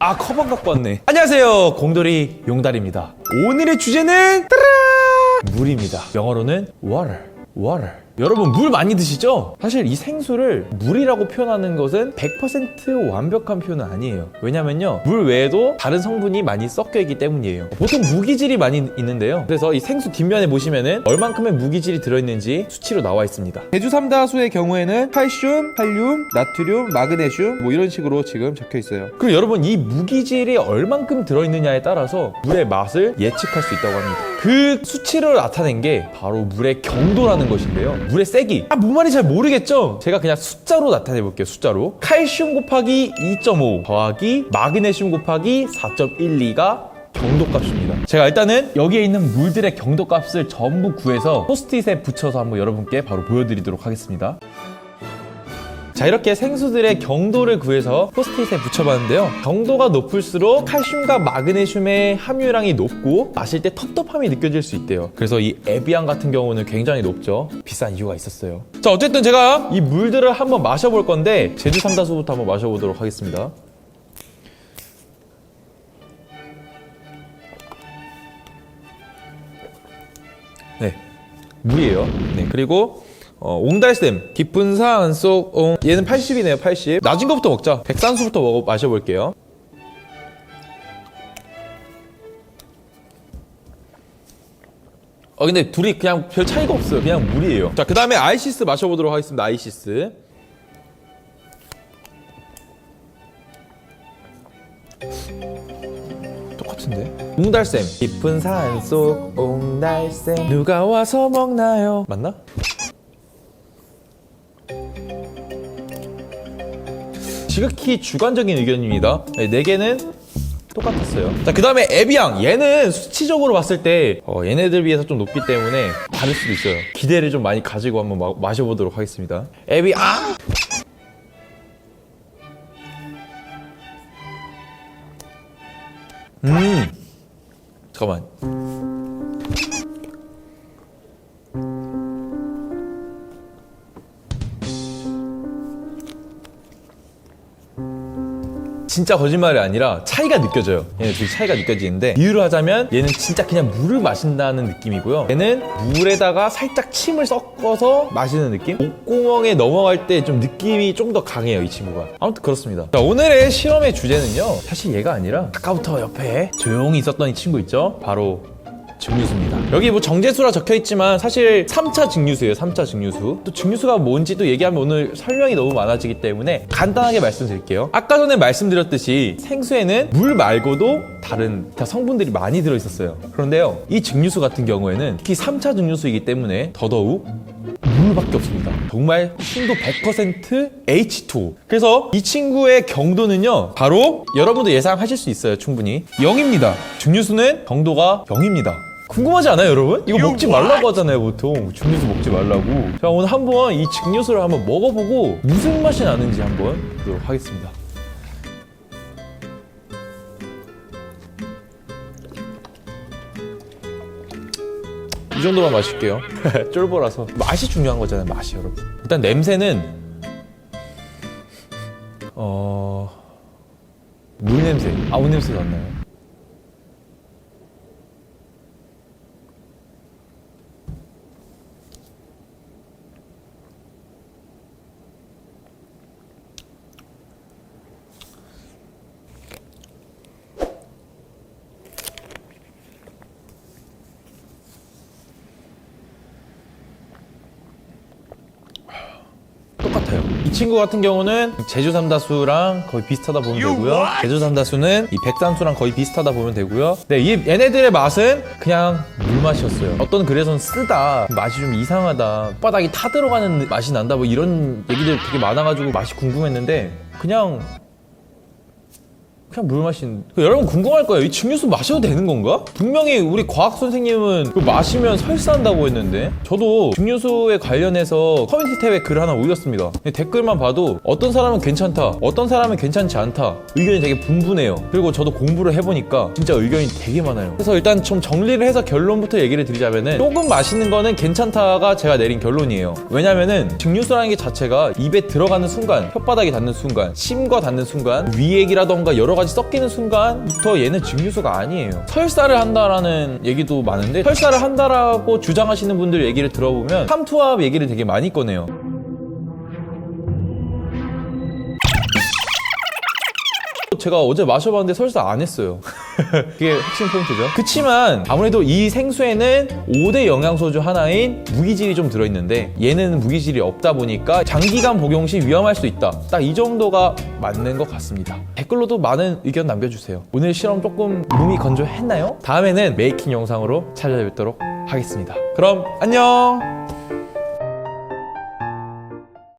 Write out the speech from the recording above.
아, 커버 갖고 왔네. 안녕하세요, 공돌이 용달입니다. 오늘의 주제는 따라! 물입니다. 영어로는 water. 여러분, 물 많이 드시죠? 사실 이 생수를 물이라고 표현하는 것은 100% 완벽한 표현은 아니에요. 왜냐면요, 물 외에도 다른 성분이 많이 섞여 있기 때문이에요. 보통 무기질이 많이 있는데요, 그래서 이 생수 뒷면에 보시면은 얼만큼의 무기질이 들어있는지 수치로 나와 있습니다. 제주 삼다수의 경우에는 칼슘, 칼륨, 나트륨, 마그네슘 뭐 이런 식으로 지금 적혀 있어요. 그리고 여러분, 이 무기질이 얼만큼 들어있느냐에 따라서 물의 맛을 예측할 수 있다고 합니다. 그 수치를 나타낸 게 바로 물의 경도라는 것인데요, 물의 세기. 뭔 말인지 잘 모르겠죠? 제가 그냥 숫자로 나타내 볼게요. 숫자로. 칼슘 곱하기 2.5 더하기 마그네슘 곱하기 4.12가 경도값입니다. 제가 일단은 여기에 있는 물들의 경도값을 전부 구해서 포스트잇에 붙여서 한번 여러분께 바로 보여드리도록 하겠습니다. 자, 이렇게 생수들의 경도를 구해서 포스트잇에 붙여봤는데요, 경도가 높을수록 칼슘과 마그네슘의 함유량이 높고 마실 때 텁텁함이 느껴질 수 있대요. 그래서 이 에비앙 같은 경우는 굉장히 높죠. 비싼 이유가 있었어요. 자, 어쨌든 제가 이 물들을 한번 마셔볼 건데 제주 삼다수부터 한번 마셔보도록 하겠습니다. 네, 물이에요. 네, 그리고 옹달샘, 깊은 산 속 얘는 80이네요. 80. 낮은 거부터 먹자. 백산수부터 마셔볼게요. 근데 둘이 그냥 별 차이가 없어요. 그냥 물이에요. 자, 그 다음에 아이시스 마셔보도록 하겠습니다. 아이시스. 똑같은데? 옹달샘, 깊은 산 속 옹달샘 누가 와서 먹나요? 맞나? 지극히 주관적인 의견입니다. 네 개는 똑같았어요. 자, 그 다음에 에비앙. 얘는 수치적으로 봤을 때 얘네들 비해서 좀 높기 때문에 다를 수도 있어요. 기대를 좀 많이 가지고 한번 마셔보도록 하겠습니다. 에비앙. 잠깐만. 진짜 거짓말이 아니라 차이가 느껴져요. 얘네 둘이 차이가 느껴지는데, 비유를 하자면 얘는 진짜 그냥 물을 마신다는 느낌이고요, 얘는 물에다가 살짝 침을 섞어서 마시는 느낌? 목구멍에 넘어갈 때 좀 느낌이 좀 더 강해요, 이 친구가. 아무튼 그렇습니다. 자, 오늘의 실험의 주제는요, 사실 얘가 아니라 아까부터 옆에 조용히 있었던 이 친구 있죠? 바로 증류수입니다. 여기 뭐 정제수라 적혀있지만 사실 3차 증류수예요. 3차 증류수. 또 증류수가 뭔지도 얘기하면 오늘 설명이 너무 많아지기 때문에 간단하게 말씀드릴게요. 아까 전에 말씀드렸듯이 생수에는 물 말고도 다른 성분들이 많이 들어있었어요. 그런데요, 이 증류수 같은 경우에는 특히 3차 증류수이기 때문에 더더욱 물밖에 없습니다. 정말 순도 100% H2O. 그래서 이 친구의 경도는요, 바로 여러분도 예상하실 수 있어요. 충분히 0입니다. 증류수는 경도가 0입니다. 궁금하지 않아요, 여러분? 이거 먹지 말라고 하잖아요, 보통. 증류수 먹지 말라고. 자, 오늘 한번 이 증류수를 한번 먹어보고 무슨 맛이 나는지 한번 보도록 하겠습니다. 이 정도만 마실게요. 쫄보라서. 맛이 중요한 거잖아요, 맛이, 여러분. 일단 냄새는 물 냄새. 아무 냄새도 안 나요. 똑같아요. 이 친구 같은 경우는 제주 삼다수랑 거의 비슷하다 보면 되고요, 제주 삼다수는 이 백산수랑 거의 비슷하다 보면 되고요. 네, 얘네들의 맛은 그냥 물맛이었어요. 어떤 글에선 쓰다, 맛이 좀 이상하다, 바닥이 타들어가는 맛이 난다, 뭐 이런 얘기들 되게 많아가지고 맛이 궁금했는데 그냥 물맛인. 여러분 궁금할 거예요. 이 증류수 마셔도 되는 건가? 분명히 우리 과학 선생님은 그거 마시면 설사한다고 했는데. 저도 증류수에 관련해서 커뮤니티 탭에 글 하나 올렸습니다. 댓글만 봐도 어떤 사람은 괜찮다, 어떤 사람은 괜찮지 않다, 의견이 되게 분분해요. 그리고 저도 공부를 해보니까 진짜 의견이 되게 많아요. 그래서 일단 좀 정리를 해서 결론부터 얘기를 드리자면은, 조금 마시는 거는 괜찮다가 제가 내린 결론이에요. 왜냐면은 증류수라는 게 자체가 입에 들어가는 순간, 혓바닥에 닿는 순간, 침과 닿는 순간 위액이라던가 여러 가지 섞이는 순간부터 얘는 증류수가 아니에요. 설사를 한다라는 얘기도 많은데 설사를 한다라고 주장하시는 분들 얘기를 들어보면 삼투압 얘기를 되게 많이 꺼내요. 제가 어제 마셔봤는데 설사 안 했어요. 그게 핵심 포인트죠. 그치만 아무래도 이 생수에는 5대 영양소 중 하나인 무기질이 좀 들어있는데 얘는 무기질이 없다 보니까 장기간 복용 시 위험할 수 있다. 딱 이 정도가 맞는 것 같습니다. 댓글로도 많은 의견 남겨주세요. 오늘 실험 조금 몸이 건조했나요? 다음에는 메이킹 영상으로 찾아뵙도록 하겠습니다. 그럼 안녕!